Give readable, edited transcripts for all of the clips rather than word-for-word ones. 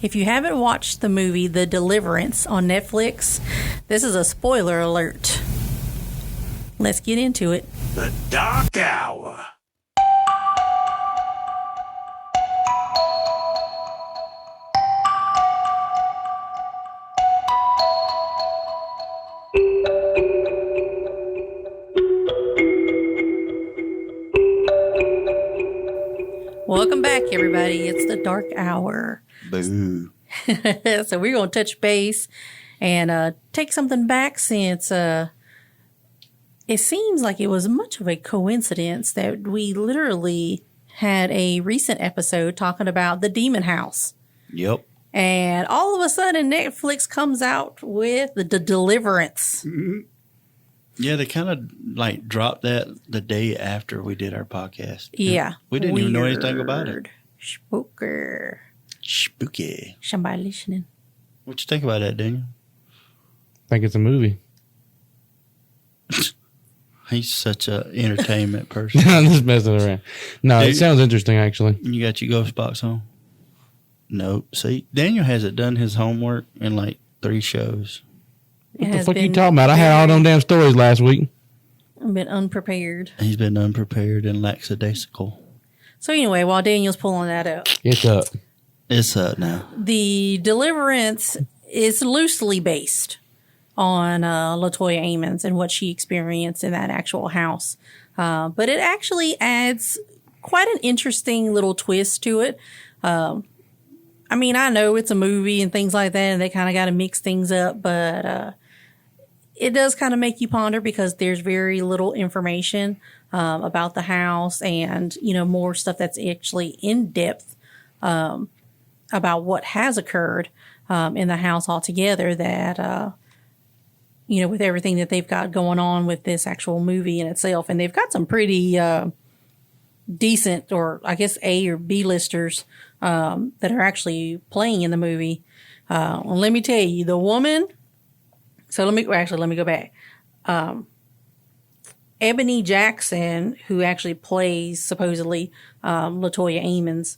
If you haven't watched the movie The Deliverance on Netflix, this is a spoiler alert. Let's get into it. The Dark Hour. Welcome back, everybody. It's the Dark Hour. Boo. So we're going to touch base and take something back since it seems like it was much of a coincidence that we literally had a recent episode talking about the Demon House. Yep. And all of a sudden, Netflix comes out with the Deliverance. Mm-hmm. Yeah, they kind of like dropped that the day after we did our podcast. Yeah. We didn't even know anything about it. Spooker. Spooky. Somebody listening. What you think about that, Daniel? I think it's a movie. He's such a entertainment person. I'm just messing around. No, Dude, it sounds interesting, actually. You got your ghost box on? Nope. See, Daniel hasn't done his homework in like 3 shows. What the fuck you talking about? I had all them damn stories last week. I've been unprepared. He's been unprepared and lackadaisical. So anyway, while Daniel's pulling that up. It's up. It's up now. The Deliverance is loosely based on LaToya Ammons and what she experienced in that actual house. But it actually adds quite an interesting little twist to it. I mean, I know it's a movie and things like that, and they kind of got to mix things up, but it does kind of make you ponder because there's very little information about the house and, you know, more stuff that's actually in depth about what has occurred in the house altogether that, you know, with everything that they've got going on with this actual movie in itself. And they've got some pretty decent, or I guess A or B listers that are actually playing in the movie. And let me tell you, the woman. So let me go back. Ebony Jackson, who actually plays supposedly LaToya Ammons,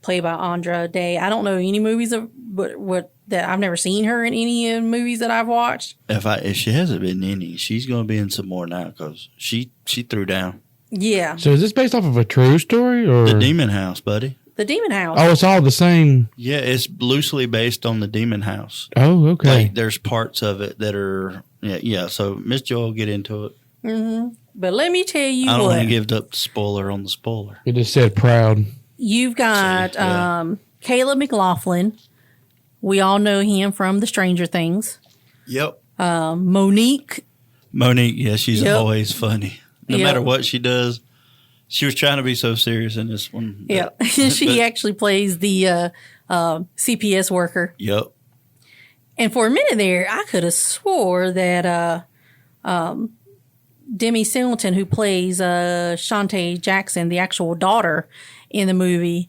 played by Andra Day. I don't know any movies that I've never seen her in any movies that I've watched. If she hasn't been in any, she's going to be in some more now because she threw down. Yeah. So is this based off of a true story or The Demon House, buddy? The Demon House. Oh, it's all the same. Yeah, it's loosely based on the Demon House. Oh, okay. Like, there's parts of it that are yeah. So Miss Joel, get into it. Mm-hmm. But let me tell you I don't what. want to give up the spoiler on the spoiler. It just said proud. You've got Caleb McLaughlin. We all know him from the Stranger Things. Yep. Monique. Yeah, she's always funny. No Yep. matter what she does. She was trying to be so serious in this one. Yeah. She actually plays the CPS worker. Yep. And for a minute there, I could have swore that Demi Singleton, who plays Shantae Jackson, the actual daughter in the movie,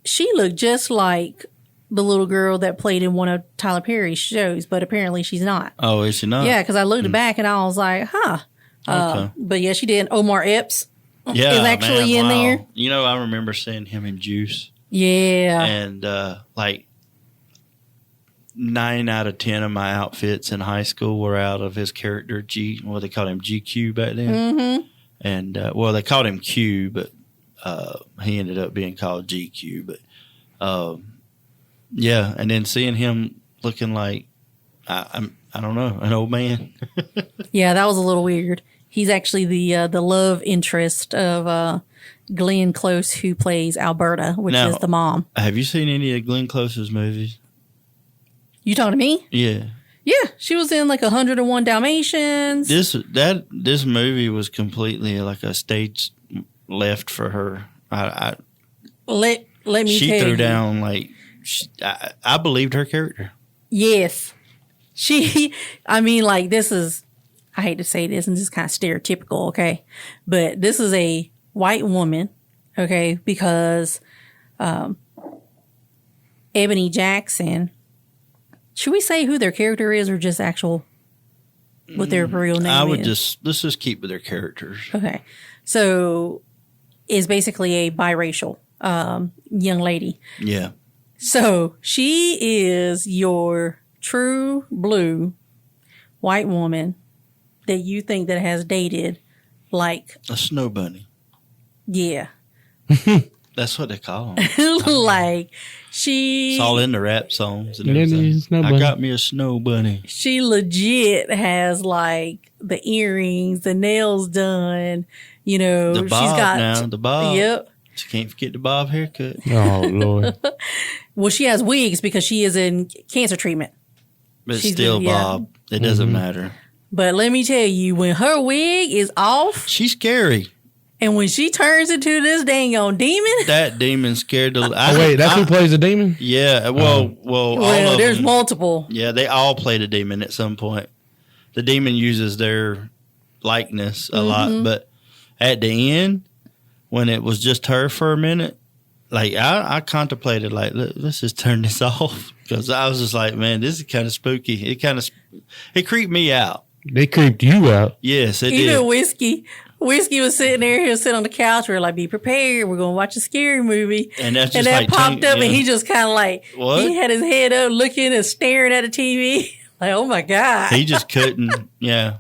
she looked just like the little girl that played in one of Tyler Perry's shows, but apparently she's not. Oh, is she not? Yeah, because I looked back and I was like, huh. Okay. But yeah, she did. Omar Epps is Yeah, actually man, in wow. there. You know, I remember seeing him in Juice. Yeah. And like 9 out of 10 of my outfits in high school were out of his character they called him GQ back then. Mm-hmm. And they called him Q, but he ended up being called GQ. But yeah, and then seeing him looking like I don't know, an old man. Yeah, that was a little weird. He's actually the love interest of Glenn Close, who plays Alberta, which Now, is the mom. Have you seen any of Glenn Close's movies? You talking to me? Yeah. Yeah, she was in like 101 Dalmatians. This movie was completely like a stage left for her. Let me she tell threw you. down like I believed her character. Yes. I mean, like, this is, I hate to say this, and this is kind of stereotypical, okay? But this is a white woman, okay? Because Ebony Jackson, should we say who their character is or just actual, what their real name is? Let's just keep with their characters. Okay. So, is basically a biracial young lady. Yeah. So she is your true blue white woman that you think that has dated like A snow bunny. yeah. That's what they call them. Like she It's all in the rap songs and Yeah, everything. snow I bunny. got me a snow bunny. she legit has like the earrings, the nails done, you know, The she's bob got now, the bob. Yep. You can't forget the bob haircut. Oh Lord. Well, she has wigs because she is in cancer treatment. But She's still, yeah. bob. It doesn't matter. But let me tell you, when her wig is off She's scary. and when she turns into this dang on demon, That demon scared the. Oh wait, that's who plays the demon? Yeah. Well, all well, of there's them. multiple. Yeah, they all played a demon at some point. The demon uses their likeness a lot, but at the end, when it was just her for a minute, like I contemplated, like let's just turn this off because I was just like, man, this is kind of spooky. It creeped me out. They creeped you out. Yes, it Even did. Whiskey was sitting there. He was sitting on the couch. We were like, "Be prepared. We're gonna watch a scary movie." And that's just that like popped up, yeah. and he just kind of like What? he had his head up, looking and staring at the TV. Like, oh my god! He just couldn't. Yeah,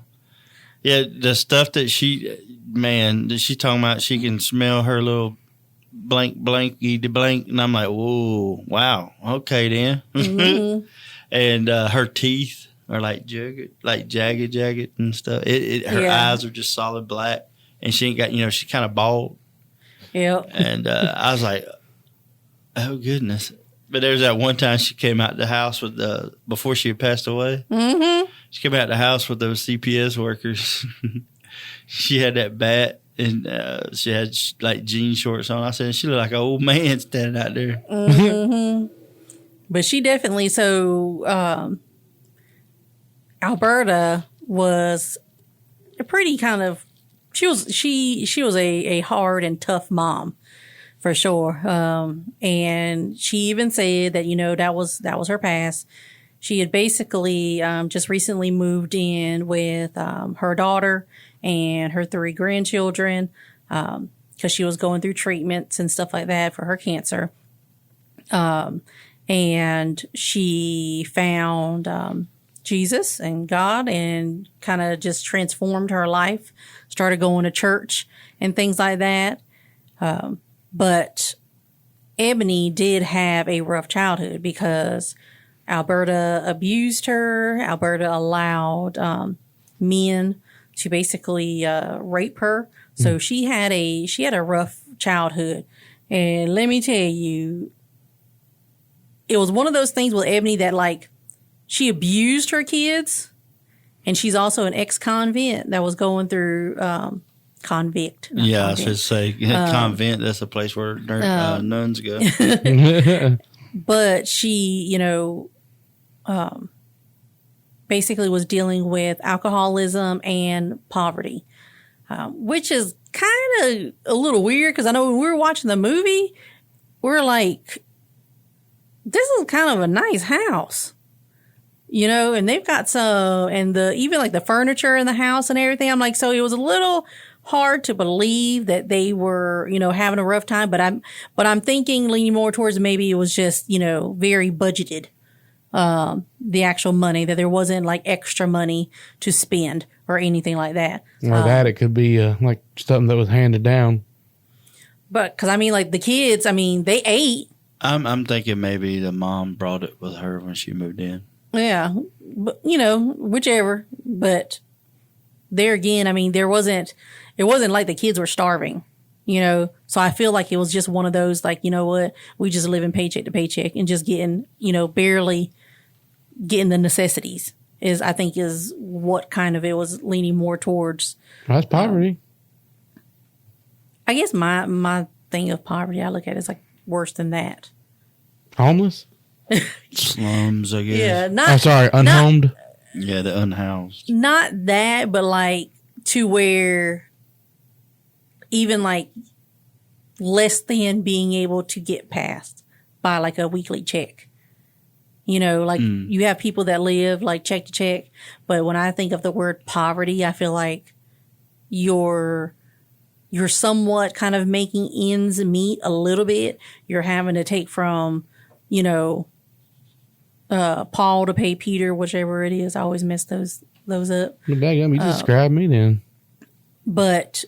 the stuff that that she talking about. She can smell her little blanky blank, and I'm like, whoa, wow, okay then. And her teeth are like jagged and stuff. Her Yeah. eyes are just solid black, and she ain't got she kind of bald. Yep. And I was like, oh goodness. But there's that one time she came out the house with before she had passed away. Mm-hmm. She came out the house with those CPS workers. She had that bat and she had like jean shorts on. I said, she looked like an old man standing out there. Mm-hmm. But she definitely Alberta was a pretty kind of she was a hard and tough mom. For sure. And she even said that, that was her past. She had basically just recently moved in with her daughter and her 3 grandchildren because she was going through treatments and stuff like that for her cancer. And she found Jesus and God and kind of just transformed her life, started going to church and things like that. But Ebony did have a rough childhood because Alberta abused her. Alberta allowed men to basically rape her. So she had a rough childhood. And let me tell you, it was one of those things with Ebony that like she abused her kids, and she's also an ex-convict that was going through convict. not Yeah, I convict. should say convent. That's a place where nuns go. But she, basically was dealing with alcoholism and poverty, which is kind of a little weird because I know when we were watching the movie, we were like, this is kind of a nice house, and they've got some, and even like the furniture in the house and everything. I'm like, so it was a little hard to believe that they were, having a rough time, but I'm thinking leaning more towards maybe it was just, very budgeted, the actual money, that there wasn't like extra money to spend or anything like that. Or that it could be like something that was handed down. But cause like the kids, they ate. I'm thinking maybe the mom brought it with her when she moved in. Yeah. But, whichever, but there again, it wasn't like the kids were starving, so I feel like it was just one of those, like, you know what, we just living paycheck to paycheck and just getting, barely getting the necessities is what kind of it was leaning more towards. That's poverty. I guess my thing of poverty, I look at it as like worse than that. Homeless? Slums, I guess. Yeah. I'm sorry, unhomed? Yeah, the unhoused. Not that, but like to where even like less than being able to get past by like a weekly check. Like you have people that live like check to check, but when I think of the word poverty, I feel like you're somewhat kind of making ends meet a little bit. You're having to take from you know, Paul to pay Peter, whichever it is. I always mess those up. The bag up, you just describe me then. But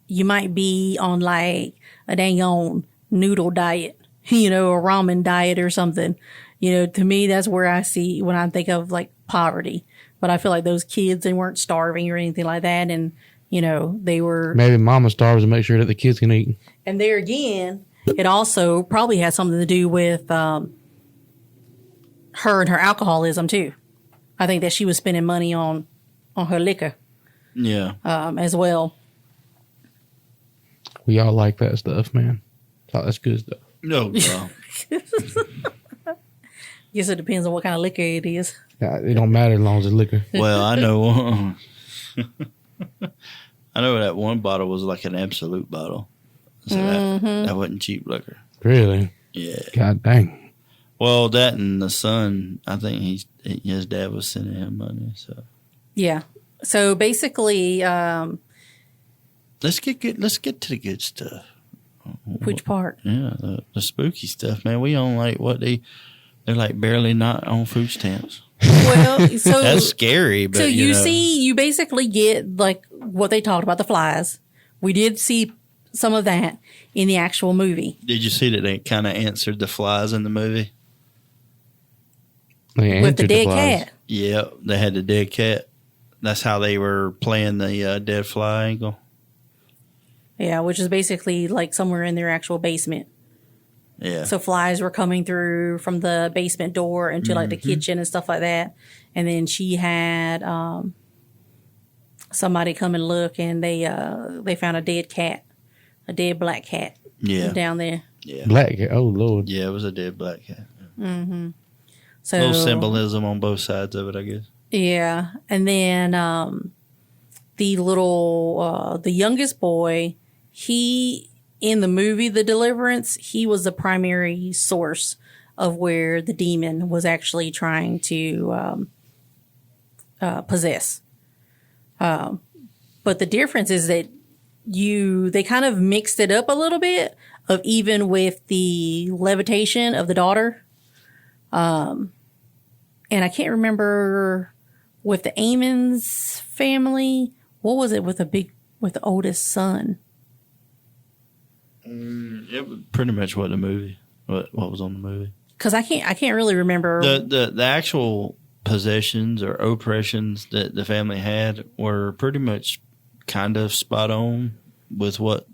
you might be on like a dang on noodle diet, you know, a ramen diet or something. You know, to me, that's where I see when I think of like poverty. But I feel like those kids, they weren't starving or anything like that. And, you know, they were. Maybe mama starves to make sure that the kids can eat. And there again, it also probably has something to do with her and her alcoholism too. I think that she was spending money on her liquor. Yeah. As well. We all like that stuff, man. Oh, that's good stuff. No, girl. Guess it depends on what kind of liquor it is. Yeah, it don't matter as long as it's liquor. Well, I know. I know that one bottle was like an absolute bottle. So that wasn't cheap liquor. Really? Yeah. God dang. Well, that and the son, I think his dad was sending him money. So Yeah. So basically, let's get to the good stuff. which part? Yeah, the spooky stuff, man. We on like they're like barely not on food stamps. Well, so That's scary. But so you know. see, you basically get like what they talked about, the flies. We did see some of that in the actual movie. Did you see that they kind of answered the flies in the movie? With the dead cat. Yeah, they had the dead cat. That's how they were playing the dead fly angle. Yeah, which is basically like somewhere in their actual basement. Yeah. So flies were coming through from the basement door into like the kitchen and stuff like that. And then she had somebody come and look, and they found a dead cat, a dead black cat. Yeah. Down there. Yeah. Black cat. Oh Lord. Yeah, it was a dead black cat. Mm-hmm. So A little symbolism on both sides of it, I guess. Yeah, and then the little the youngest boy, he in the movie The Deliverance, he was the primary source of where the demon was actually trying to possess. But the difference is that they kind of mixed it up a little bit, of even with the levitation of the daughter. And I can't remember with the Amons family, what was it with the oldest son? It was pretty much what the movie, what was on the movie. Because I can't really remember. The actual possessions or oppressions that the family had were pretty much kind of spot on with what,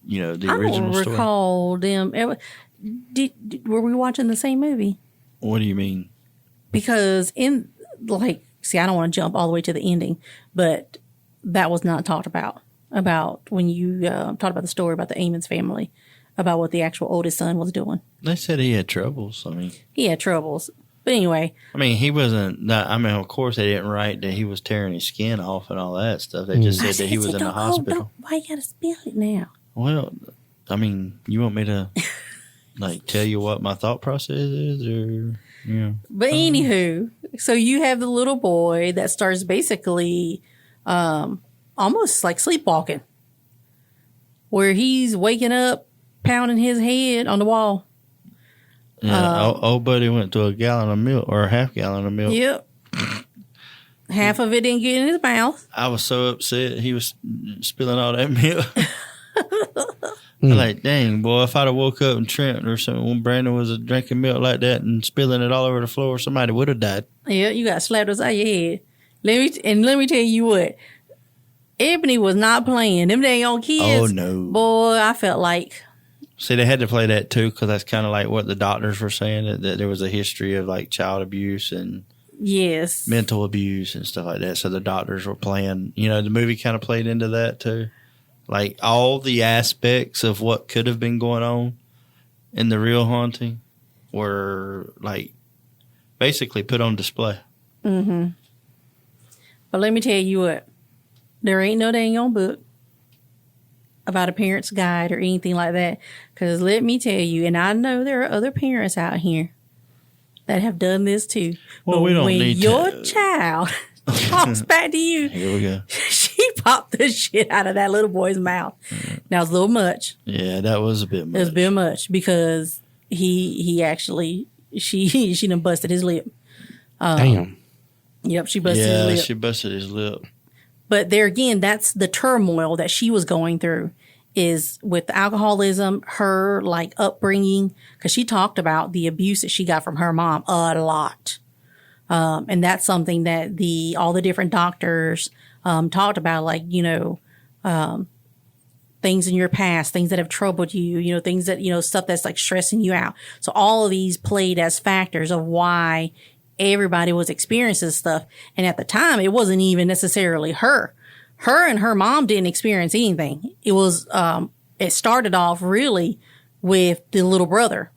the original story. I don't recall them. Were we watching the same movie? What do you mean? Because I don't want to jump all the way to the ending, but that was not talked about when you talked about the story about the Amons family, about what the actual oldest son was doing. They said he had troubles. He had troubles. But anyway. He wasn't, of course they didn't write that he was tearing his skin off and all that stuff. They just said that he was in the hospital. Why you got to spill it now? Well, you want me to tell you what my thought process is, or But anywho, so you have the little boy that starts basically almost like sleepwalking, where he's waking up, pounding his head on the wall. Yeah, old buddy went to a gallon of milk or a half gallon of milk. Yep. Half of it didn't get in his mouth. I was so upset he was spilling all that milk. I'm like, dang, boy, if I'd have woke up and tripped or something when Brandon was drinking milk like that and spilling it all over the floor, somebody would have died. Yeah, you got slapped upside your head. Let me tell you what. Ebony was not playing. Them dang old kids. Oh, no. Boy, I felt like. See, they had to play that too because that's kind of like what the doctors were saying, that there was a history of child abuse and yes, mental abuse and stuff like that. So the doctors were playing, the movie kind of played into that too. Like all the aspects of what could have been going on in the real haunting were basically put on display. Mm-hmm. But let me tell you what, there ain't no dang on book about a parent's guide or anything like that. Because let me tell you, and I know there are other parents out here that have done this too. Well, but we don't when need your child talks back to you, Here we go. she popped the shit out of that little boy's mouth. That was a little much. Yeah, that was a bit much. It was a bit much because he actually she done busted his lip. Damn. Yep, she busted his lip. She busted his lip. But there again, that's the turmoil that she was going through, is with the alcoholism, her like upbringing, because she talked about the abuse that she got from her mom a lot. And that's something that all the different doctors talked about, like, things in your past, things that have troubled you, things that, stuff that's like stressing you out. So all of these played as factors of why everybody was experiencing stuff. And at the time, it wasn't even necessarily her. Her and her mom didn't experience anything. It was, it started off really with the little brother.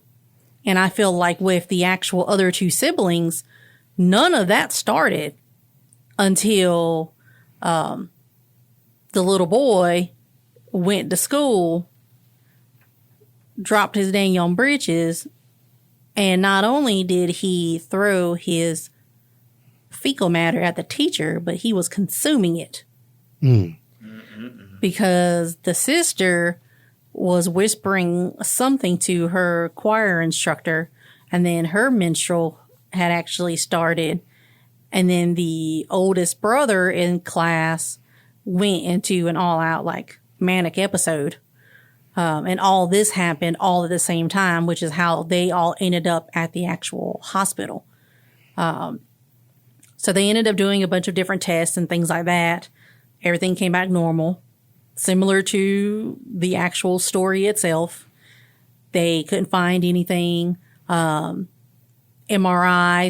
And I feel like with the actual other two siblings, none of that started until the little boy went to school, dropped his dang on britches, and not only did he throw his fecal matter at the teacher, but he was consuming it. Because the sister was whispering something to her choir instructor, and then her menstrual had actually started, and then the oldest brother in class went into an all-out like manic episode, and all this happened all at the same time, which is how they all ended up at the actual hospital. So they ended up doing a bunch of different tests and things like that. Everything came back normal, similar to the actual story itself. They couldn't find anything. MRI,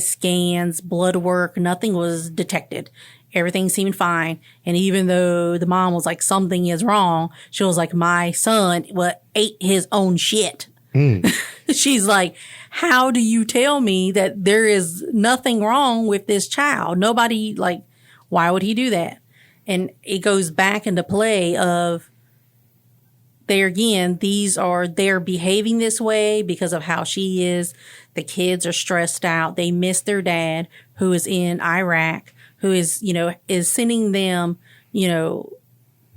scans, blood work, nothing was detected. Everything seemed fine. And even though the mom was like, something is wrong, she was like, my son ate his own shit. She's like, how do you tell me that there is nothing wrong with this child? Nobody, like, why would he do that? And it goes back into play of, there again, they're behaving this way because of how she is. The kids are stressed out. They miss their dad, who is in Iraq, who is sending them, in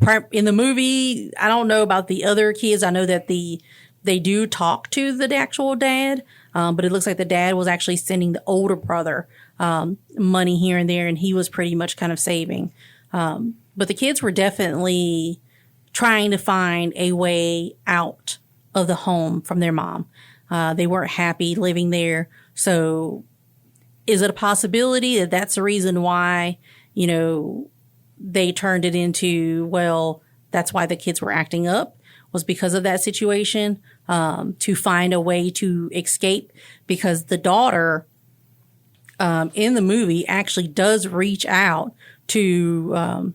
the movie. I don't know about the other kids. I know that they do talk to the actual dad, but it looks like the dad was actually sending the older brother money here and there, and he was pretty much kind of saving. But the kids were definitely trying to find a way out of the home from their mom. They weren't happy living there. So is it a possibility that that's the reason why, they turned it into, well, that's why the kids were acting up, was because of that situation, to find a way to escape? Because the daughter in the movie actually does reach out to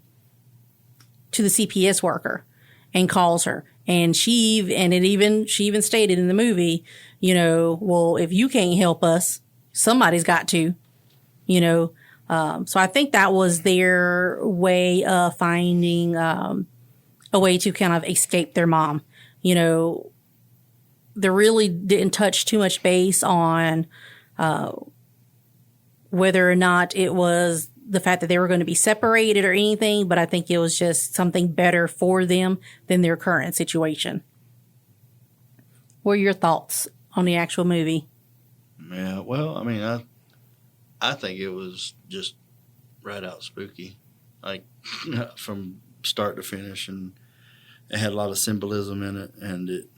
the CPS worker and calls her. And she even stated in the movie, well, if you can't help us, somebody's got to, So I think that was their way of finding a way to kind of escape their mom. They really didn't touch too much base on whether or not it was the fact that they were going to be separated or anything, but I think it was just something better for them than their current situation. What are your thoughts on the actual movie? Yeah, well, I mean, I think it was just right out spooky, like from start to finish, and it had a lot of symbolism in it, and it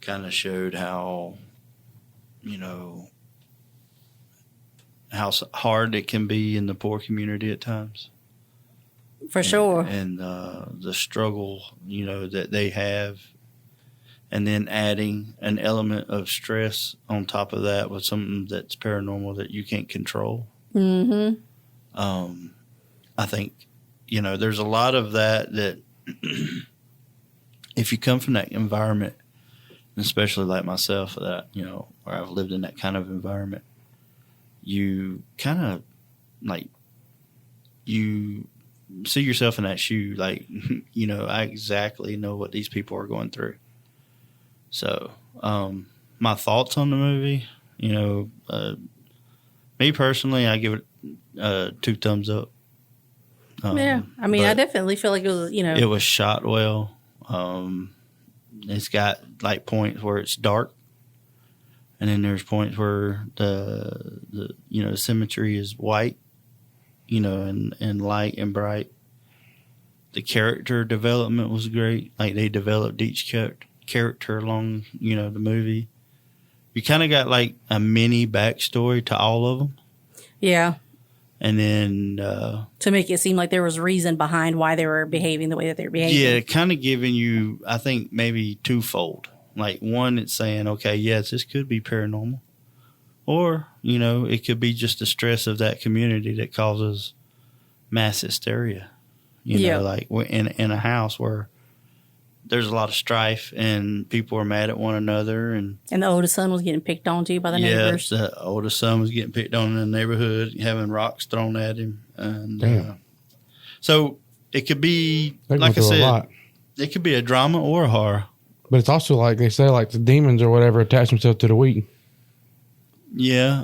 kind of showed how, how hard it can be in the poor community at times. For sure. And the struggle, that they have. And then adding an element of stress on top of that with something that's paranormal that you can't control. Mm-hmm. I think, there's a lot of that if you come from that environment, especially like myself, that, where I've lived in that kind of environment, you kind of like, you see yourself in that shoe. Like, I exactly know what these people are going through. So, my thoughts on the movie, me personally, I give it 2 thumbs up. Yeah, I mean, I but definitely feel like it was, it was shot well. It's got like points where it's dark, and then there's points where the symmetry is white, and light and bright. The character development was great. Like they developed each character along, the movie. You kind of got like a mini backstory to all of them. Yeah. And then to make it seem like there was reason behind why they were behaving the way that they were behaving. Yeah, kind of giving you, I think, maybe twofold. Like one, it's saying, okay, yes, this could be paranormal. Or, it could be just the stress of that community that causes mass hysteria. Like in a house where there's a lot of strife and people are mad at one another. And the oldest son was getting picked on too by the neighbors. Yeah, the oldest son was getting picked on in the neighborhood, having rocks thrown at him. And so it could be, like I said, it could be a drama or a horror. But it's also like they say, like the demons or whatever attach themselves to the weak. Yeah.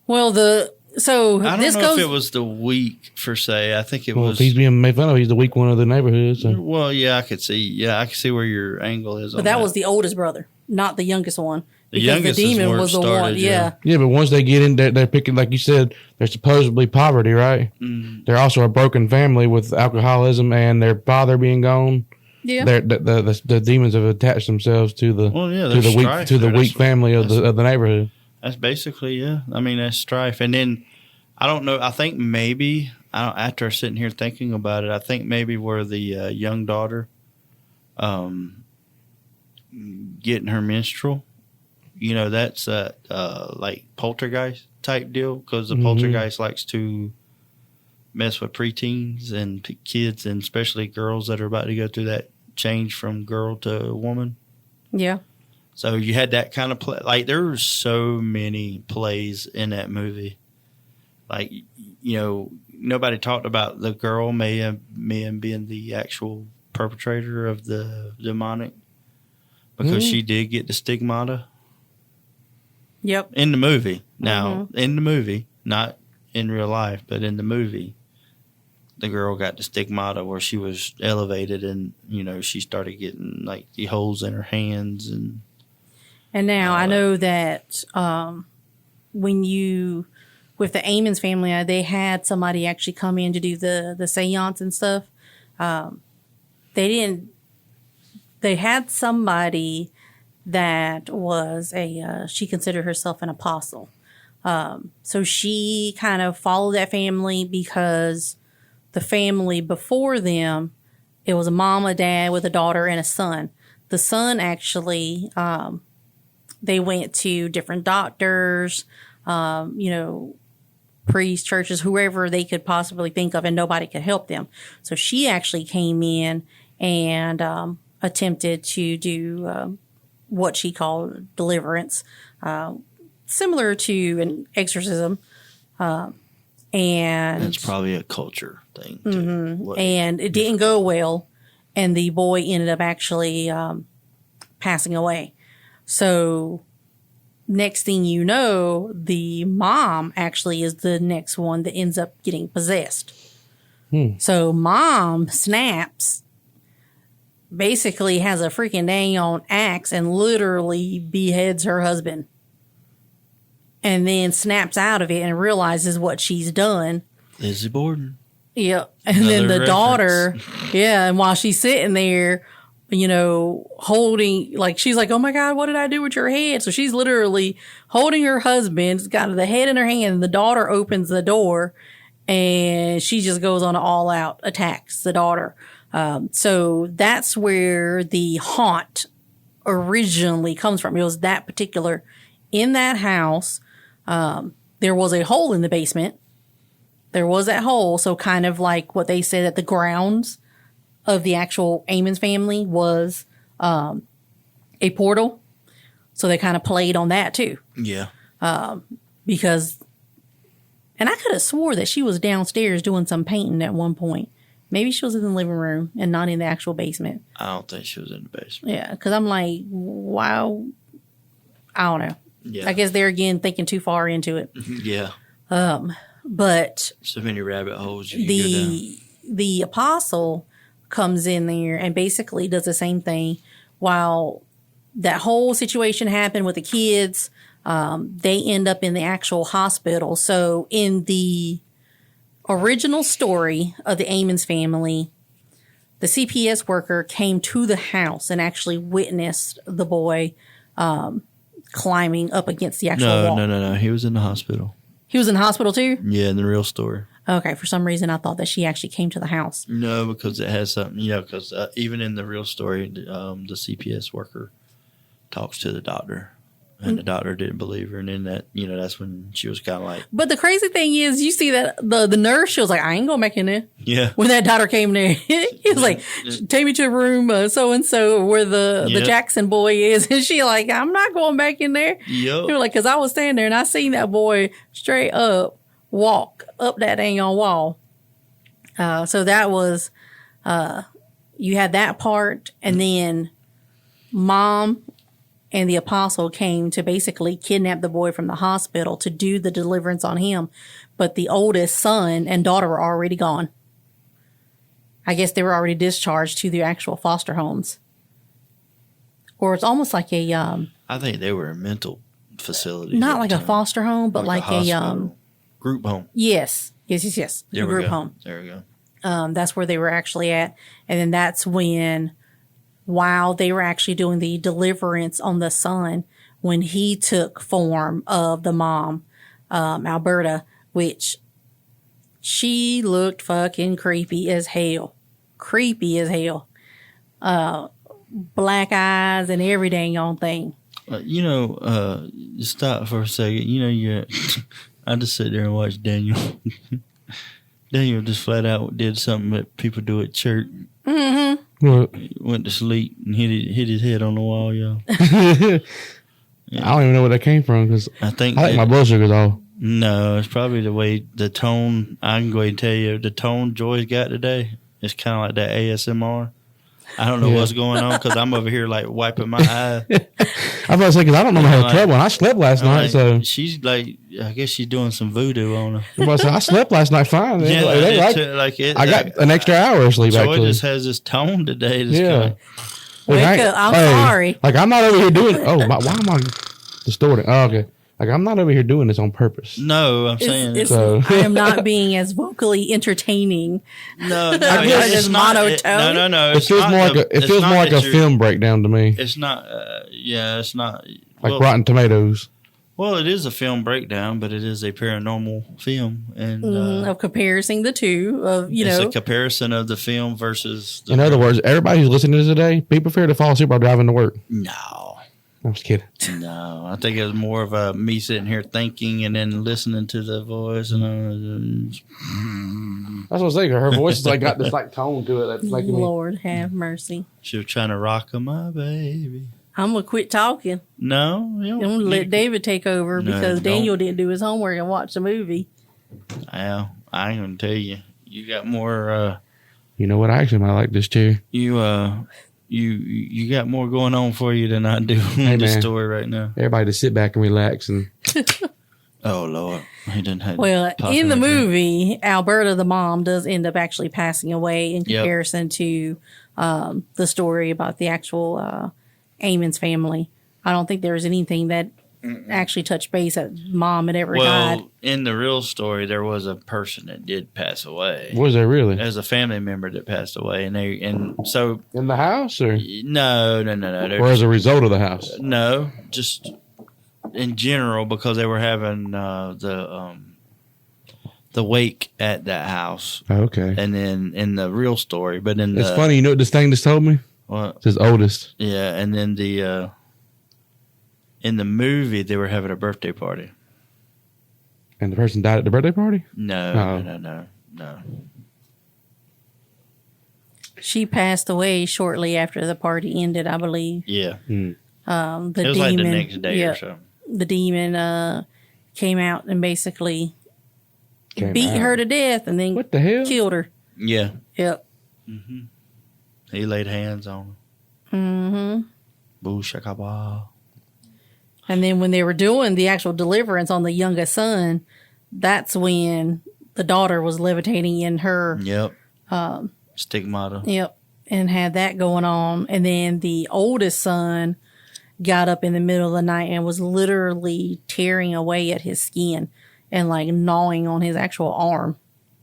Well, I don't know if it was the weak per se. I think it was. If he's being made fun of, he's the weak one of the neighborhood. So. Well, yeah, I could see. Yeah, I could see where your angle is. But that was the oldest brother, not the youngest one. The youngest demon was the one. Yeah. Yeah, but once they get in, they're picking, like you said, they're supposedly poverty, right? Mm. They're also a broken family with alcoholism and their father being gone. Yeah. The demons have attached themselves to the weak family of the neighborhood. That's basically, yeah. I mean, that's strife. And then, I don't know, I think maybe, after sitting here thinking about it, I think maybe where the young daughter getting her menstrual, that's like poltergeist type deal, because the poltergeist likes to mess with preteens and kids, and especially girls that are about to go through that change from girl to woman. Yeah. So you had that kind of play. Like, there were so many plays in that movie. Like, nobody talked about the girl Mia being the actual perpetrator of the demonic, because she did get the stigmata. Yep. In the movie. Now, in the movie, not in real life, but in the movie, the girl got the stigmata where she was elevated, and, she started getting like the holes in her hands and. And now I know that with the Amons family, they had somebody actually come in to do the seance and stuff. They had somebody that was she considered herself an apostle. So she kind of followed that family, because the family before them, it was a mom, a dad with a daughter and a son. The son actually, they went to different doctors, priests, churches, whoever they could possibly think of, and nobody could help them. So she actually came in and attempted to do what she called deliverance, similar to an exorcism. And it's probably a culture thing. And it didn't go well, and the boy ended up actually passing away. So next thing you know, the mom actually is the next one that ends up getting possessed. So mom snaps, basically has a freaking dang on axe and literally beheads her husband. And then snaps out of it and realizes what she's done. Lizzie Borden. Yeah. And then the daughter, and while she's sitting there, holding, like, she's like, oh my God, what did I do with your head? So she's literally holding her husband's got the head in her hand, and the daughter opens the door, and she just goes on an all out attacks the daughter. So that's where the haunt originally comes from. It was that particular, in that house, there was a hole in the basement. There was that hole. So kind of like what they said at the grounds of the actual Amons family was a portal. So they kind of played on that too. Yeah. Because, and I could have swore that she was downstairs doing some painting at one point. Maybe she was in the living room and not in the actual basement. I don't think she was in the basement. Yeah, because I'm like, wow. I don't know. Yeah. I guess they're, again, thinking too far into it. Yeah. But so many rabbit holes. The apostle comes in there and basically does the same thing. While that whole situation happened with the kids, they end up in the actual hospital. So in the original story of the Amons family, the CPS worker came to the house and actually witnessed the boy climbing up against the actual wall. No. He was in the hospital. He was in the hospital too? Yeah, in the real story. Okay, for some reason I thought that she actually came to the house. No, because it has something, because even in the real story, the CPS worker talks to the doctor. And the doctor didn't believe her. And then that's when she was kind of like. But the crazy thing is, you see that the nurse, she was like, I ain't going back in there. Yeah. When that doctor came there, he was like, take me to room so-and-so where the Jackson boy is. And she like, I'm not going back in there. Yep. He was like, because I was standing there and I seen that boy straight up walk up that dang on wall. So that was, you had that part. And then mom and the apostle came to basically kidnap the boy from the hospital to do the deliverance on him. But the oldest son and daughter were already gone. I guess they were already discharged to the actual foster homes. Or it's almost like a... I think they were a mental facility. Not like a foster home, but like a... group home. Yes. A group home. There we go. That's where they were actually at. And then that's when... While they were actually doing the deliverance on the son, when he took form of the mom, Alberta, which she looked fucking creepy as hell. Black eyes and every dang on thing. Stop for a second. I just sit there and watch Daniel. Daniel just flat out did something that people do at church. Mm-hmm. What? He went to sleep and hit his head on the wall, y'all. I don't even know where that came from because I think my blood sugar's off. No, it's probably the tone. I can go ahead and tell you the tone Joy's got today. It's kind of like that ASMR. I don't know what's going on because I'm over here like wiping my eye. I was about to say because I don't know how to trouble. And I slept last night, so she's like, I guess she's doing some voodoo on her. I was about to say, I slept last night fine. Yeah, I got an extra hour of sleep. Joy actually just has this tone today. I'm sorry. Like I'm not over here doing. Why am I distorting? Oh, okay. Like I'm not over here doing this on purpose. No, I'm saying so. I am not being as vocally entertaining. No, it's monotone. No. It feels more like a film breakdown to me. It's not. It's not like Rotten Tomatoes. Well, it is a film breakdown, but it is a paranormal film, and of comparing the two. It's a comparison of the film versus. In other words, everybody who's listening to this today, be prepared to fall asleep while driving to work. No. I'm just kidding. No, I think it was more of me sitting here thinking and then listening to the voice. And that's what I was saying. Her voice is got this tone to it that's making Lord have mercy. She was trying to rock my baby. I'm gonna quit talking. No, I'm gonna let David take over because Daniel didn't do his homework and watch the movie. Well, I ain't gonna tell you. You got more. You know what? I actually might like this chair. You got more going on for you than I do in this story right now. Everybody just sit back and relax and. Oh Lord, he didn't have. Well, in the movie, Alberta, the mom, does end up actually passing away in comparison to the story about the actual Amons family. I don't think there was anything that actually touched base that mom had ever died. Well, in the real story, there was a person that did pass away. Was there really? There's a family member that passed away, and so in the house or no. Or as a result of the house? No, just in general because they were having the wake at that house. Okay, and then in the real story, but it's funny. You know what this thing just told me? What? It's his oldest. Yeah, and then in the movie, they were having a birthday party. And the person died at the birthday party? No. She passed away shortly after the party ended, I believe. Yeah. The it was demon, like the next day or so. The demon came out and basically beat her to death and then what the hell? Killed her. Yeah. Yep. Mm-hmm. He laid hands on her. Mm-hmm. Boo shakaba. And then when they were doing the actual deliverance on the youngest son, that's when the daughter was levitating in her. Yep. Stigmata. Yep. And had that going on. And then the oldest son got up in the middle of the night and was literally tearing away at his skin and like gnawing on his actual arm.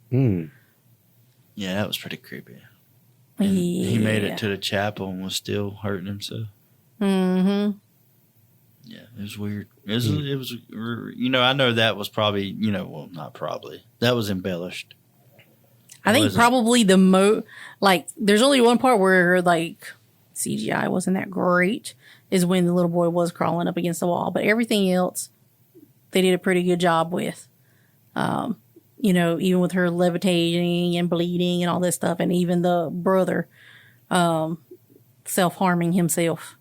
Yeah, that was pretty creepy. He made it to the chapel and was still hurting himself. Mm-hmm. Yeah, it was weird. It was, I know that was probably, well, not probably. That was embellished. I think probably there's only one part where, like, CGI wasn't that great, is when the little boy was crawling up against the wall. But everything else, they did a pretty good job with. Even with her levitating and bleeding and all this stuff, and even the brother self-harming himself.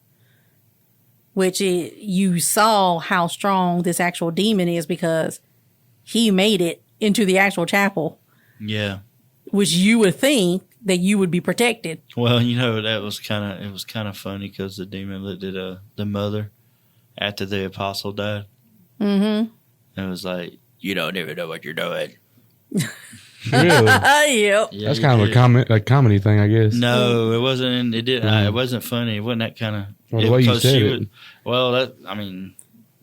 Which you saw how strong this actual demon is because he made it into the actual chapel. Yeah. Which you would think that you would be protected. Well, that was kind of funny because the demon looked at the mother after the apostle died. Mm-hmm. And it was like, you don't even know what you're doing. Really? Yep. Yeah, that's kind of a comedy thing, I guess. No, it wasn't. It didn't. It wasn't funny. It wasn't that kind of. Well, the way you said it.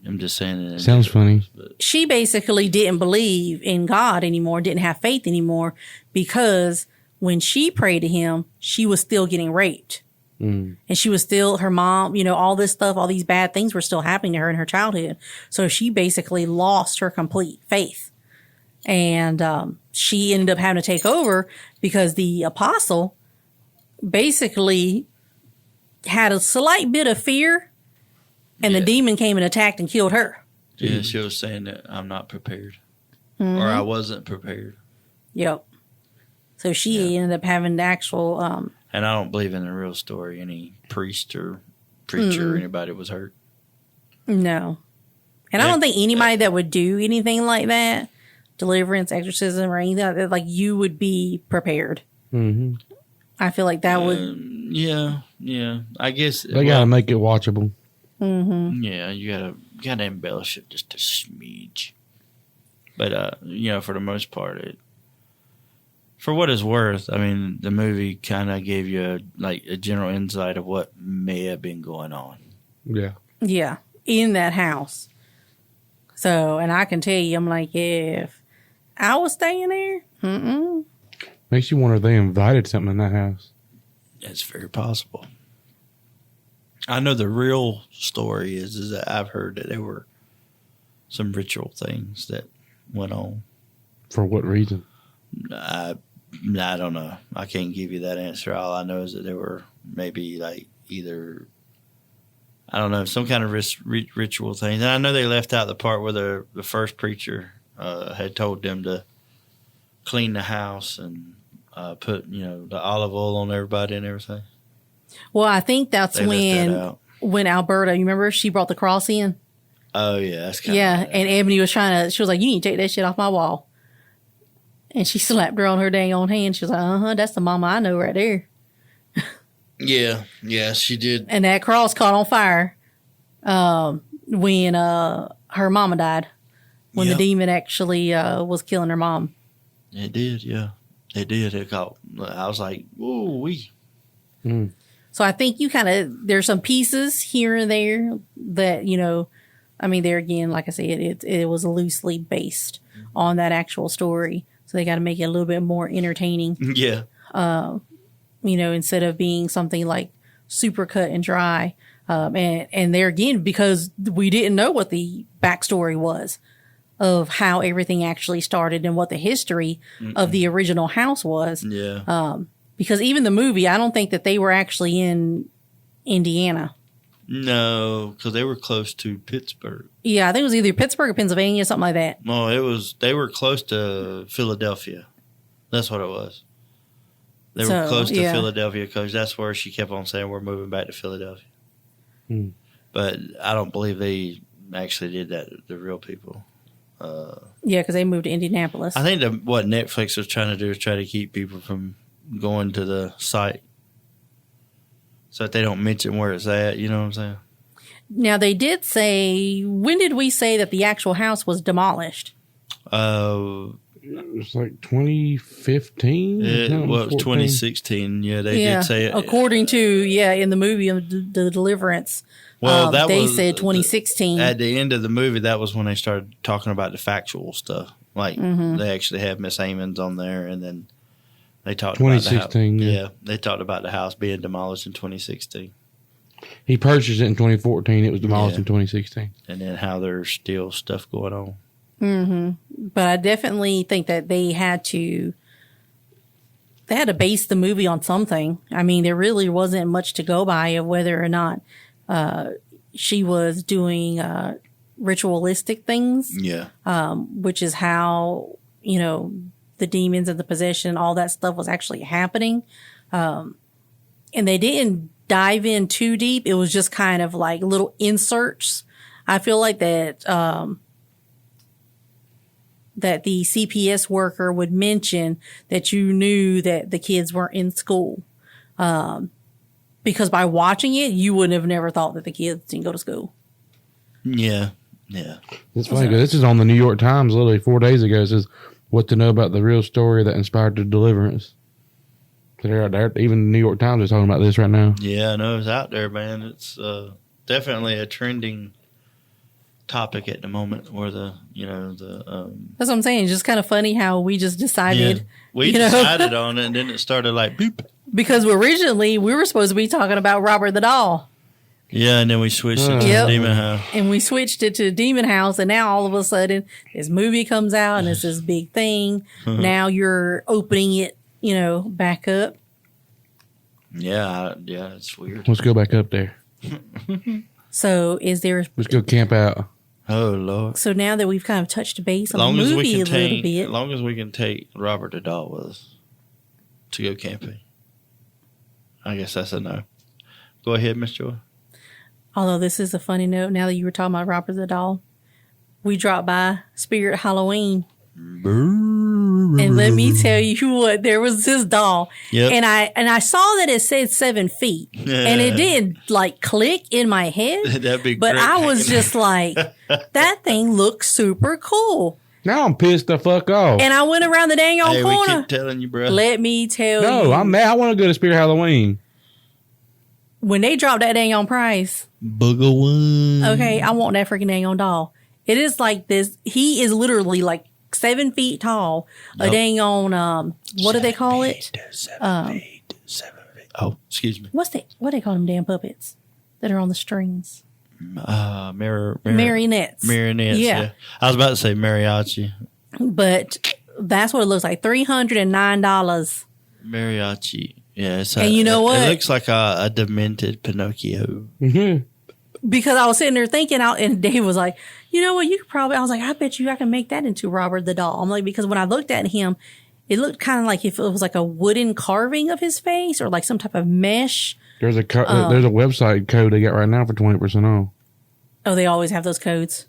I'm just saying it. Sounds funny. She basically didn't believe in God anymore, didn't have faith anymore, because when she prayed to him, she was still getting raped. And she was still, her mom, all this stuff, all these bad things were still happening to her in her childhood. So she basically lost her complete faith. And she ended up having to take over because the apostle basically had a slight bit of fear, and the demon came and attacked and killed her. Yeah, she was saying that I'm not prepared. Or I wasn't prepared. Yep. So she ended up having the actual... and I don't believe in the real story any priest or preacher or anybody was hurt. No. And I don't think anybody that would do anything like that, deliverance, exorcism, or anything like that, like, you would be prepared. Mm-hmm. I feel like that would... Yeah. I guess... They got to make it watchable. Mm-hmm. Yeah, you gotta embellish it just a smidge. But, for the most part, for what it's worth, I mean, the movie kind of gave you a general insight of what may have been going on. Yeah. Yeah, in that house. So, and I can tell you, I'm like, if I was staying there, Makes you wonder if they invited something in that house. It's very possible. I know the real story is that I've heard that there were some ritual things that went on. For what reason? I don't know. I can't give you that answer. All I know is that there were maybe either, I don't know, some kind of ritual things. And I know they left out the part where the first preacher had told them to clean the house and put, the olive oil on everybody and everything. Well, I think that's when Alberta, you remember, she brought the cross in. Oh, yeah. That's kind of and Ebony was she was like, you need to take that shit off my wall. And she slapped her on her dang old hand. She was like, that's the mama I know right there. Yeah, she did. And that cross caught on fire when her mama died. When the demon actually was killing her mom. It did, yeah. It did. I was like, whoa, wee. Mm. So I think there's some pieces here and there that, there again, like I said, it was loosely based on that actual story. So they got to make it a little bit more entertaining. Yeah. Instead of being something like super cut and dry. And there again, because we didn't know what the backstory was of how everything actually started and what the history of the original house was. Yeah. Because even the movie, I don't think that they were actually in Indiana. No, because they were close to Pittsburgh. Yeah, I think it was either Pittsburgh or Pennsylvania, something like that. No, they were close to Philadelphia. That's what it was. They were close to Philadelphia because that's where she kept on saying we're moving back to Philadelphia. Hmm. But I don't believe they actually did that, the real people. Yeah, because they moved to Indianapolis. I think what Netflix was trying to do is try to keep people from going to the site so that they don't mention where it's at. You know what I'm saying? Now, they did say, when did we say that the actual house was demolished? It was like 2015. It was 2016. Yeah, they did say it. According to in the movie of the Deliverance. Well, they said 2016. At the end of the movie, that was when they started talking about the factual stuff. Like they actually had Miss Amons on there, and then they talked 2016. About they talked about the house being demolished in 2016. He purchased it in 2014. It was demolished in 2016. And then how there's still stuff going on. But I definitely think that they had to base the movie on something. I mean, there really wasn't much to go by of whether or not she was doing ritualistic things. Yeah. Which is how, the demons and the possession, all that stuff was actually happening. And they didn't dive in too deep. It was just kind of like little inserts. I feel like that that the CPS worker would mention that you knew that the kids weren't in school. Because by watching it, you would have never thought that the kids didn't go to school. Yeah. Yeah. It's funny because this is on the New York Times literally 4 days ago. It says, what to know about the real story that inspired the Deliverance. So they're out there. Even the New York Times is talking about this right now. Yeah, I know it's out there, man. It's definitely a trending topic at the moment where that's what I'm saying. It's just kind of funny how we just decided. Yeah, we decided on it, and then it started like boop. Because originally we were supposed to be talking about Robert the Doll. Yeah, and then we switched it to Demon House. And we switched it to Demon House, and now all of a sudden this movie comes out and it's this big thing. Now you're opening it, back up. Yeah, it's weird. Let's go back up there. So let's go camp out. Oh, Lord. So now that we've kind of touched base on the movie a little bit. As long as we can take Robert the Doll with us to go camping. I guess that's a no. Go ahead, Miss Joy. Although this is a funny note, now that you were talking about Robert the Doll, we dropped by Spirit Halloween. And let me tell you what, there was this doll. Yep. And I saw that it said 7 feet. And it didn't click in my head. That'd be but great. I was just like, that thing looks super cool. Now I'm pissed the fuck off. And I went around the dang old corner. We keep telling you, bro. Let me tell you. No, I'm mad. I want to go to Spirit Halloween. When they dropped that dang on price. Booger one. Okay, I want that freaking dang on doll. It is like this. He is literally 7 feet tall. A dang on, what do they call it? 7 feet. Oh, excuse me. What they call them damn puppets that are on the strings? Marionettes. Marionettes, yeah. I was about to say mariachi. But that's what it looks like. $309. Mariachi. Yeah. And you know what? It looks like a demented Pinocchio. Mm-hmm. Because I was sitting there thinking and Dave was like, you know what, you could probably, I was like, I bet you I can make that into Robert the Doll. I'm like, because when I looked at him, it looked kind of like if it was like a wooden carving of his face or like some type of mesh. There's a website code they got right now for 20% off. Oh, they always have those codes.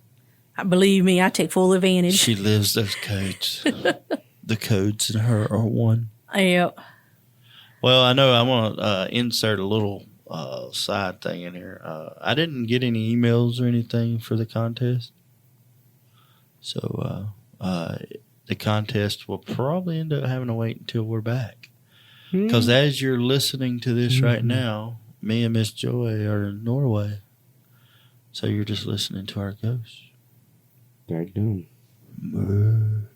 Believe me, I take full advantage. She lives those codes. The codes in her are one. Yep. Well, I know I want to insert a little side thing in here. I didn't get any emails or anything for the contest. So the contest will probably end up having to wait until we're back. Because as you're listening to this right now, me and Miss Joy are in Norway. So you're just listening to our ghosts. They're done.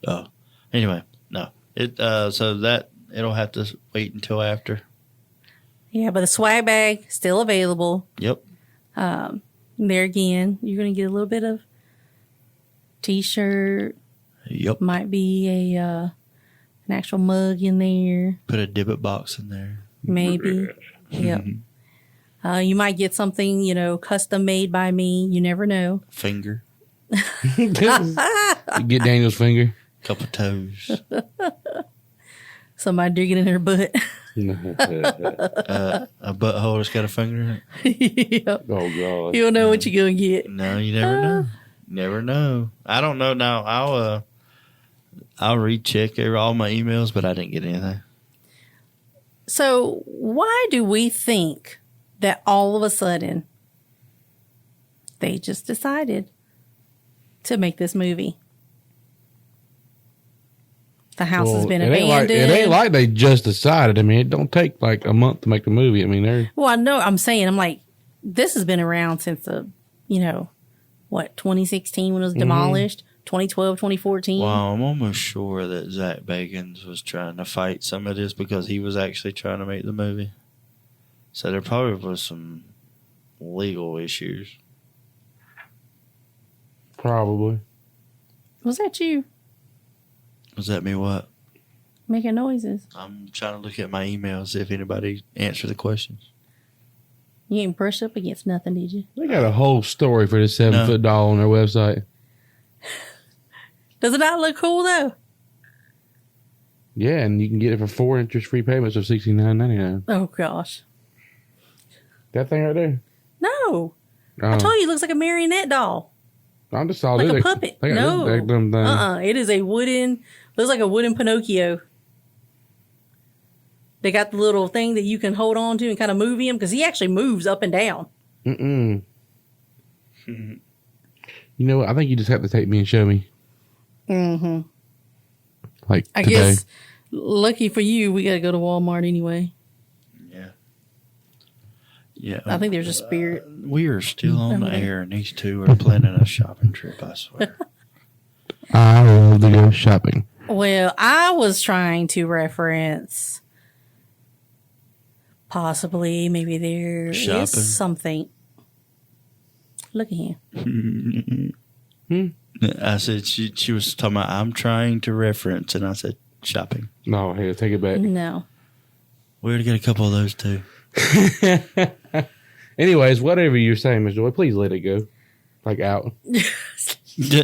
Oh. Anyway, no. So that it'll have to wait until after. Yeah, but the swag bag still available. Yep. There again, you're going to get a little bit of T-shirt. Yep. Might be an actual mug in there. Put a Dibbit box in there. Maybe. Yep. You might get something, custom made by me. You never know. Finger. You get Daniel's finger. Couple toes. Somebody digging in their butt. A butthole that's got a finger in it. Yep. Oh, God. You don't know what you're going to get. No, you never know. Never know. I don't know now. I'll recheck all my emails, but I didn't get anything. So why do we think that all of a sudden they just decided to make this movie? The house has been it abandoned. It ain't like they just decided. I mean, it don't take like a month to make a movie. I mean, well, I know. I'm saying, I'm like, this has been around since 2016 when it was demolished, 2012, 2014. Well, I'm almost sure that Zach Bagans was trying to fight some of this because he was actually trying to make the movie. So there probably was some legal issues. probably. Was that you Does that mean what? making noises? I'm trying to look at my emails, see if anybody answered the questions. You ain't brushed up against nothing, did you? They got a whole story for this 7-foot doll on their website. Does it not look cool, though? Yeah, and you can get it for 4 interest-free payments of $69.99. Oh, gosh. That thing right there. No. I told you it looks like a marionette doll. I just saw Like this. a puppet. They got No. this damn thing. It is a wooden, looks like a wooden Pinocchio. They got the little thing that you can hold on to and kind of move him because he actually moves up and down. Mm-mm. You know what? I think you just have to take me and show me. Mm-hmm. Like I today. guess, lucky for you, we got to go to Walmart anyway. Yeah. Yeah. I think there's a spirit. We are still on the air, and these two are planning a shopping trip, I swear. I love to go shopping. Well, I was trying to reference possibly maybe there is Shopping. something. Look at him. I said she was talking about I'm trying to reference, and I said shopping. No, hey, take it back. No. We already got a couple of those too. Anyways, whatever you're saying, Miss Joy, please let it go. Like out. He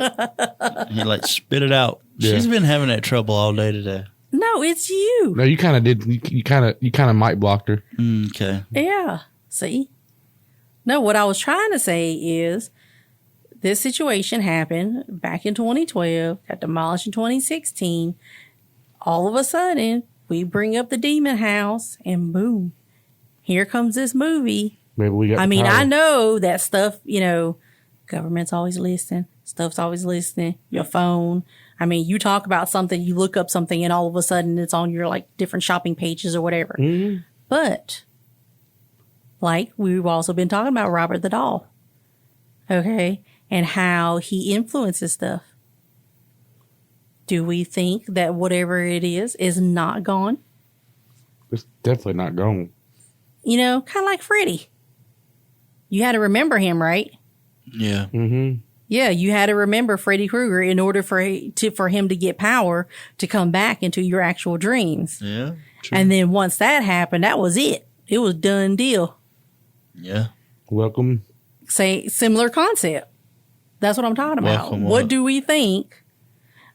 like spit it out. Yeah. She's been having that trouble all day today. No, it's you. No, you kind of did. You kind of mic blocked her. Okay. Yeah. See? No, what I was trying to say is this situation happened back in 2012, got demolished in 2016. All of a sudden, we bring up the demon house and boom, here comes this movie. Maybe we got. I mean, power. I know that stuff, government's always listening. Stuff's always listening. Your phone. I mean, you talk about something, you look up something, and all of a sudden it's on your different shopping pages or whatever. Mm-hmm. But we've also been talking about Robert the Doll. Okay. And how he influences stuff. Do we think that whatever it is not gone? It's definitely not gone. Kind of like Freddy. You had to remember him, right? Yeah. Mm-hmm. Yeah, you had to remember Freddy Krueger in order for him to get power to come back into your actual dreams. Yeah. True. And then once that happened, that was it. It was done deal. Yeah. Welcome. Say similar concept. That's what I'm talking about. Welcome What what? do we think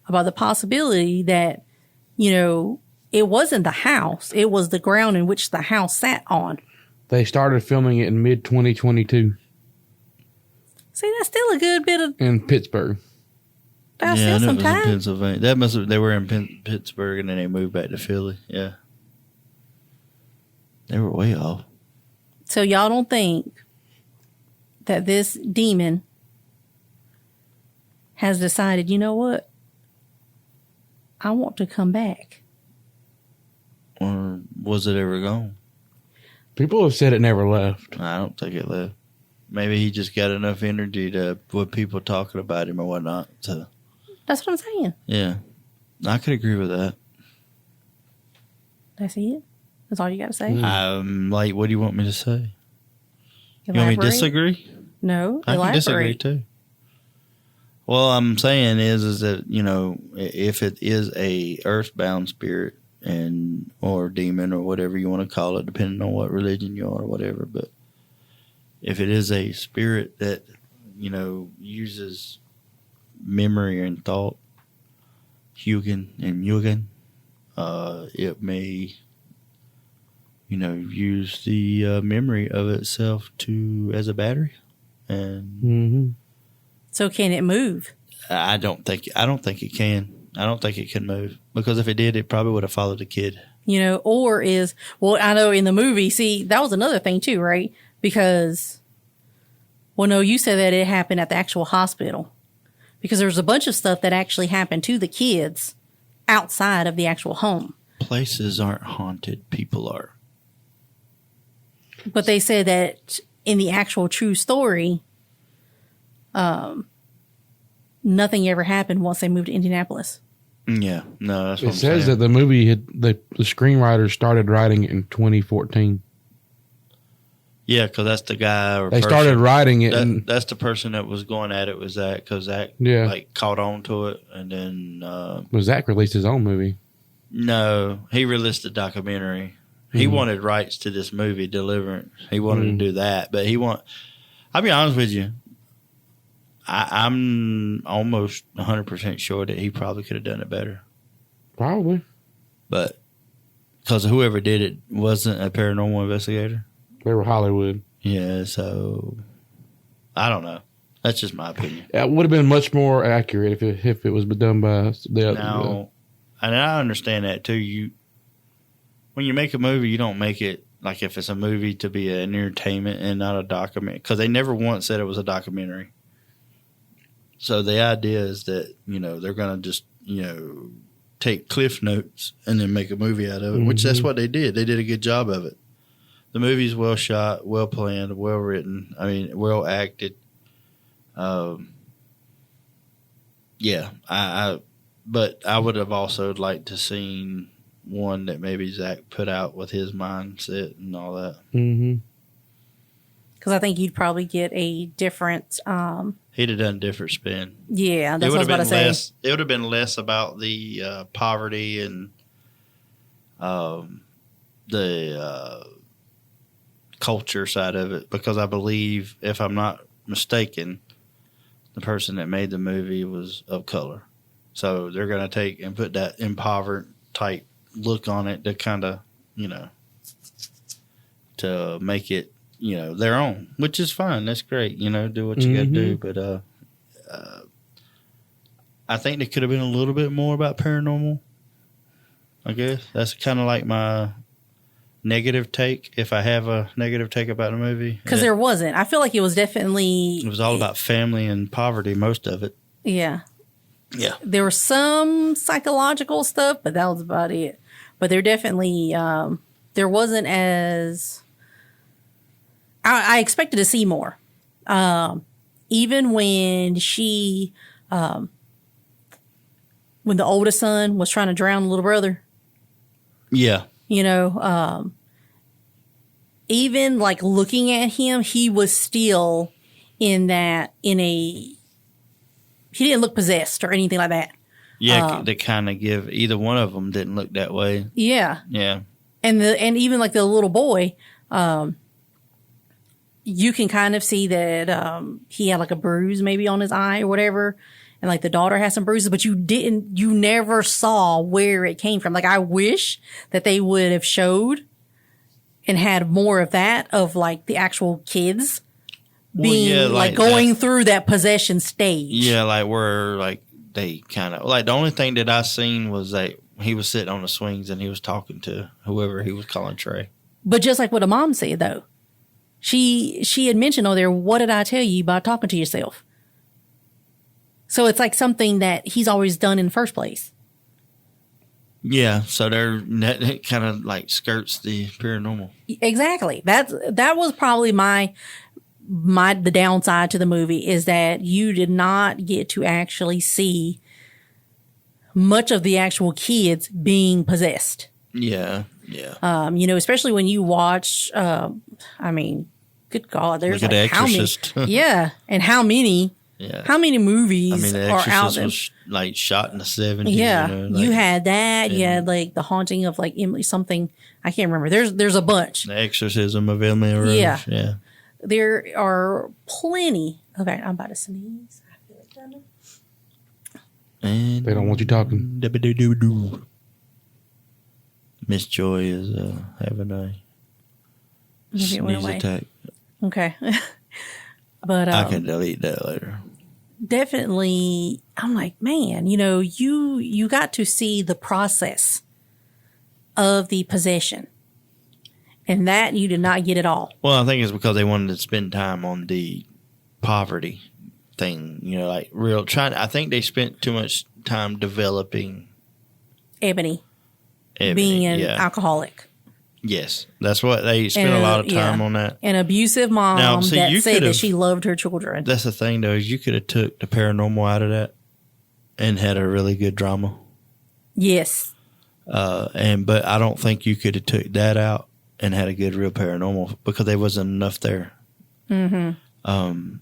about the possibility that, it wasn't the house. It was the ground in which the house sat on. They started filming it in mid-2022 See, that's still a good bit of, in Pittsburgh. that's Yeah, still and some it was in time. Pennsylvania. They were in Pittsburgh, and then they moved back to Philly. Yeah. They were way off. So y'all don't think that this demon has decided, you know what? I want to come back. Or was it ever gone? People have said it never left. I don't think it left. Maybe he just got enough energy with people talking about him or whatnot. So, That's what I'm saying. yeah. I could agree with that. That's it. That's all you got to say. What do you want me to say? You want me to Elaborate? disagree? No, I can disagree elaborate. too. Well, I'm saying is that if it is a earthbound spirit or demon or whatever you want to call it, depending on what religion you are or whatever, but if it is a spirit that uses memory and thought, Hugin and Mugen, it may use the memory of itself as a battery, and Mm-hmm. So can it move? I don't think it can. I don't think it can move, because if it did, it probably would have followed the kid. I know in the movie, see, that was another thing too, right? Because, no, you said that it happened at the actual hospital. Because there was a bunch of stuff that actually happened to the kids outside of the actual home. Places aren't haunted. People are. But they said that in the actual true story, nothing ever happened once they moved to Indianapolis. Yeah. No, that's what It I'm says saying. that the movie the screenwriters started writing it in 2014. Yeah, because that's the guy or They person. started writing it, and That's the person that was going at it was Zach, because Zach Yeah. like caught on to it, and then Zach released his own movie. no, he released a documentary. He wanted rights to this movie, Deliverance. He wanted to do that, but I'll be honest with you, I'm almost 100% sure that he probably could have done it better, Probably. but because whoever did it wasn't a paranormal investigator. They were Hollywood. Yeah, so I don't know. That's just my opinion. It would have been much more accurate if it was done by the other. Now, and I understand that too. When you make a movie, you don't make it like if it's a movie to be an entertainment and not a document, because they never once said it was a documentary. So the idea is that they're gonna just take cliff notes and then make a movie out of it, which that's what they did. They did a good job of it. The movie's well shot, well planned, well written. I mean, well acted. Yeah, but I would have also liked to seen one that maybe Zach put out with his mindset and all that. Mm-hmm. Because I think you'd probably get a different. He'd have done a different spin. Yeah, that's what I was about to say. It would have been less about the poverty and the culture side of it, because I believe, if I'm not mistaken, the person that made the movie was of color. So they're going to take and put that impoverished type look on it to kind of, to make it, their own, which is fine. That's great. Do what you got to do. But I think there could have been a little bit more about paranormal. I guess that's kind of like my negative take, if I have a negative take about the movie. Because there wasn't. I feel like it was definitely. It was all about family and poverty, most of it. Yeah. Yeah. There was some psychological stuff, but that was about it. But there definitely, there wasn't as. I expected to see more. Even when when the oldest son was trying to drown the little brother. Yeah. Even like looking at him, he was still he didn't look possessed or anything like that. Yeah, they kind of give, either one of them didn't look that way. Yeah. Yeah. And even like the little boy, you can kind of see that he had like a bruise maybe on his eye or whatever. And like the daughter has some bruises, but you never saw where it came from. Like I wish that they would have showed and had more of that, of like the actual kids being like going through that possession stage. Yeah, like where like they kind of like, the only thing that I seen was that he was sitting on the swings and he was talking to whoever he was calling Trey. But just like what a mom said though, she had mentioned on there, what did I tell you about talking to yourself? So it's like something that he's always done in the first place. Yeah, so that kind of like skirts the paranormal. Exactly. That was probably the downside to the movie, is that you did not get to actually see much of the actual kids being possessed. Yeah, yeah. Especially when you watch. I mean, good God, there's Look at like The how many? Exorcist. Yeah, and how many? Yeah. How many movies I mean, The are out Exorcist there? was like shot in the 70s. Yeah, like, you had that. You had like the haunting of like Emily something. I can't remember. There's a bunch. The Exorcism of Emily Rose. Yeah. Yeah. There are plenty of. I'm about to sneeze. I feel like done. And They don't want you talking. Miss Joy is having a Maybe it went sneeze away. attack. Okay. But I can delete that later. definitely, I'm like, man, you got to see the process of the possession, and that you did not get at all. Well, I think it's because they wanted to spend time on the poverty thing. Like real trying. I think they spent too much time developing Ebony Ebony, being an yeah. alcoholic. Yes, that's what they spent a lot of time on that. An abusive mom Now, see, that you said that could've- she loved her children. That's the thing, though, is you could have took the paranormal out of that and had a really good drama. Yes. But I don't think you could have took that out and had a good real paranormal because there wasn't enough there. Mm-hmm.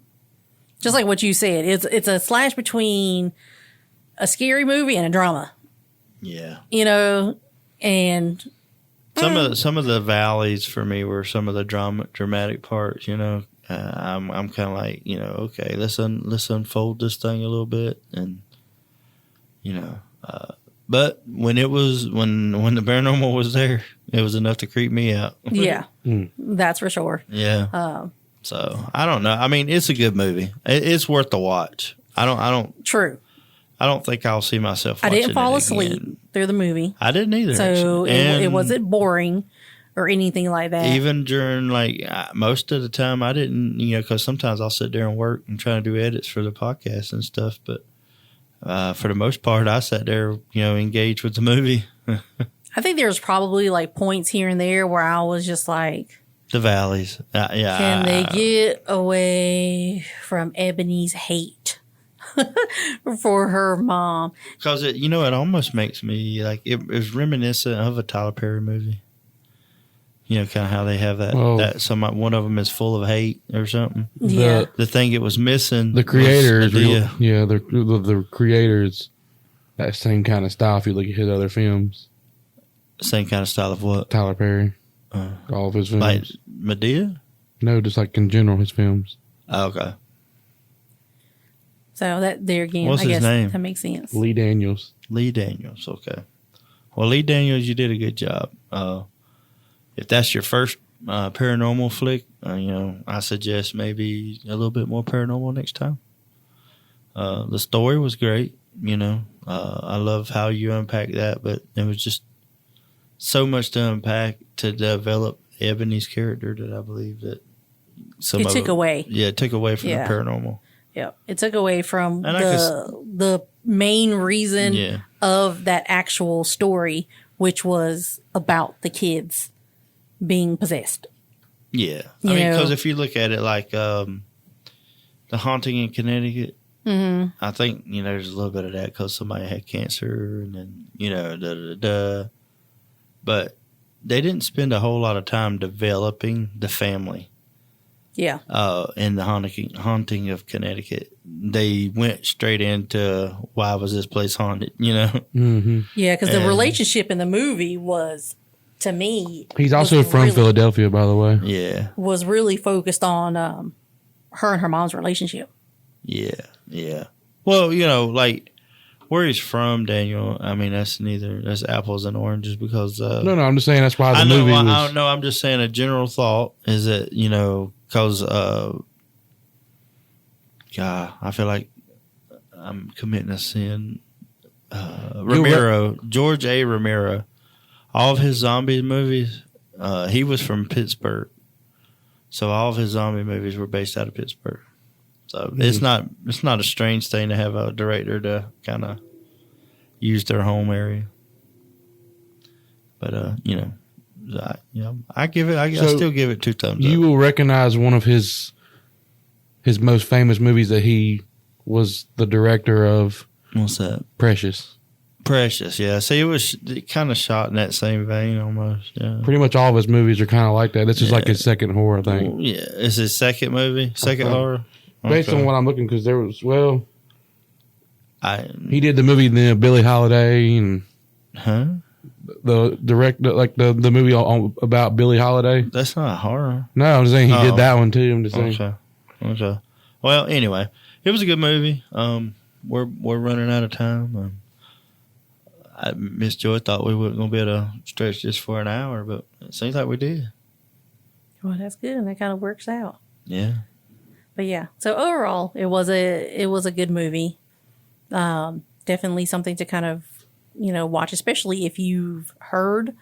Just like what you said, it's a slash between a scary movie and a drama. Yeah. You know, and some of the valleys for me were some of the dramatic parts. You know, I'm kind of like, you know, okay, let's unfold this thing a little bit, and you know, but when the paranormal was there, it was enough to creep me out. yeah, that's for sure. Yeah. So I don't know. I mean, it's a good movie. It's worth the watch. I don't. True. I don't think I'll see myself. I Watching didn't fall it asleep again. through the movie, I didn't either. so it And wasn't boring or anything like that. even during like most of the time, I didn't. You know, because sometimes I'll sit there and work and try to do edits for the podcast and stuff. But for the most part, I sat there, you know, engaged with the movie. I think there's probably like points here and there where I was just like, The valleys. Yeah. can they get away from Ebony's hate for her mom? Because it almost makes me like it was reminiscent of a Tyler Perry movie. You know, kind of how they have that. Oh. One of them is full of hate or something. Yeah. The thing it was missing. The creators, was Medea. the creators, that same kind of style. If you look at his other films, Same kind of style of what? Tyler Perry, all of his films. Like Medea? No, just like in general, his films. Oh, okay. So that there again, What's I his guess name? that makes sense. Lee Daniels. Lee Daniels. Okay. Well, Lee Daniels, you did a good job. If that's your first paranormal flick, I suggest maybe a little bit more paranormal next time. The story was great. I love how you unpack that, but there was just so much to unpack to develop Ebony's character that I believe that It took away. Yeah, it took away from Yeah. the paranormal. Yeah, it took away from And I the main reason Yeah. of that actual story, which was about the kids being possessed. Yeah. You know? Because if you look at it like The Haunting in Connecticut, I think, there's a little bit of that because somebody had cancer and then, But they didn't spend a whole lot of time developing the family. Yeah. In the haunting of Connecticut. They went straight into why was this place haunted, Mm-hmm. Yeah, because the And- relationship in the movie was, to me, He's also was from really- Philadelphia, by the way. Yeah. was really focused on her and her mom's relationship. Yeah. Well, like where he's from, Daniel, I mean, that's apples and oranges because. No, I'm just saying that's why the I know, movie was. I don't know. I'm just saying a general thought is that, because, God, I feel like I'm committing a sin. George A. Romero, all of his zombie movies, he was from Pittsburgh. So all of his zombie movies were based out of Pittsburgh. So it's not a strange thing to have a director to kind of use their home area. But I still give it 2 thumbs You up. will recognize one of his most famous movies that he was the director of. What's that? Precious. Precious, yeah. See, it was kind of shot in that same vein almost. Yeah. Pretty much all of his movies are kind of like that. This is like his second horror, I think. Well, yeah, it's his second movie, second Okay. horror. Based Okay. on what I'm looking, because there was I he did the movie Billie Holiday and the movie about Billie Holiday. That's not a horror. No, I'm just saying he Oh. did that one too. I'm just saying. Okay. Well, anyway, it was a good movie. We're running out of time. Miss Joy thought we weren't going to be able to stretch this for an hour, but it seems like we did. Well, that's good, and that kind of works out. Yeah. But yeah, so overall, it was a good movie. Definitely something to kind of watch, especially if you've heard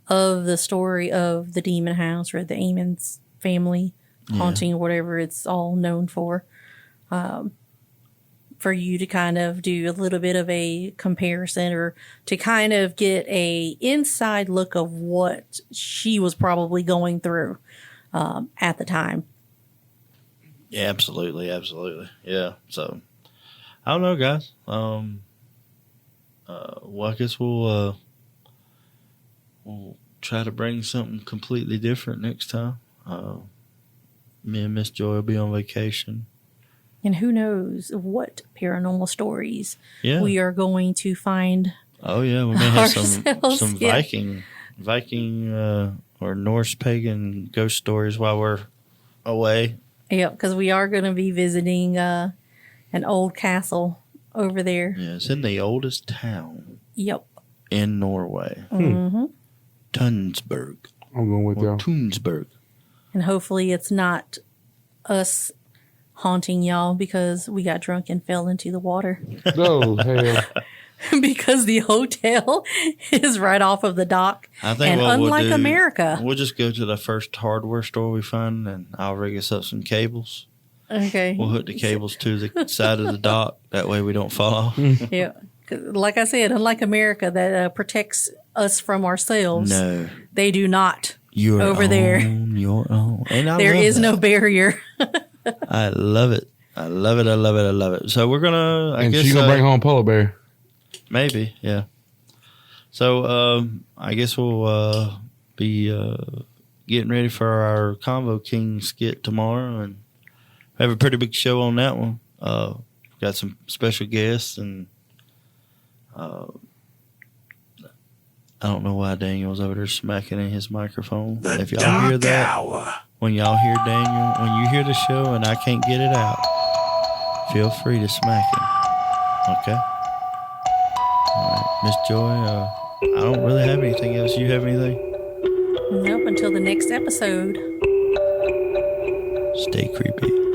of the story of the Demon House or the Amons family haunting or whatever it's all known for. for you to kind of do a little bit of a comparison or to kind of get a inside look of what she was probably going through at the time. Yeah, absolutely. Yeah. So I don't know, guys. Well, I guess we'll try to bring something completely different next time. Me and Miss Joy will be on vacation. And who knows what paranormal stories Yeah. we are going to find. Oh yeah, we may have ourselves, some yeah. Viking or Norse pagan ghost stories while we're away. Yeah, because we are going to be visiting an old castle over there. Yeah, it's in the oldest town Yep. in Norway, Mm-hmm. Tunsberg I'm going with or y'all. Tunsberg. And hopefully it's not us haunting y'all because we got drunk and fell into the water. Oh, hell. Because the hotel is right off of the dock. I think And what unlike we'll do, America. we'll just go to the first hardware store we find, and I'll rig us up some cables. Okay. We'll hook the cables to the side of the dock. That way we don't fall off. Yeah. 'Cause like I said, unlike America that protects us from ourselves, No, they do not. you're Over there. on your own. And I There love is that. no barrier. I love it. I love it. I love it. I love it. So we're gonna. I And guess she's going to bring home a polar bear. maybe, yeah. So I guess we'll be getting ready for our Convo King skit tomorrow, and have a pretty big show on that one. Got some special guests, and I don't know why Daniel's over there smacking in his microphone. The If y'all hear Dark that, Hour. when y'all hear Daniel, when you hear the show and I can't get it out, feel free to smack him. Okay? All right. Miss Joy, I don't really have anything else. You have anything? Nope, until the next episode. Stay creepy.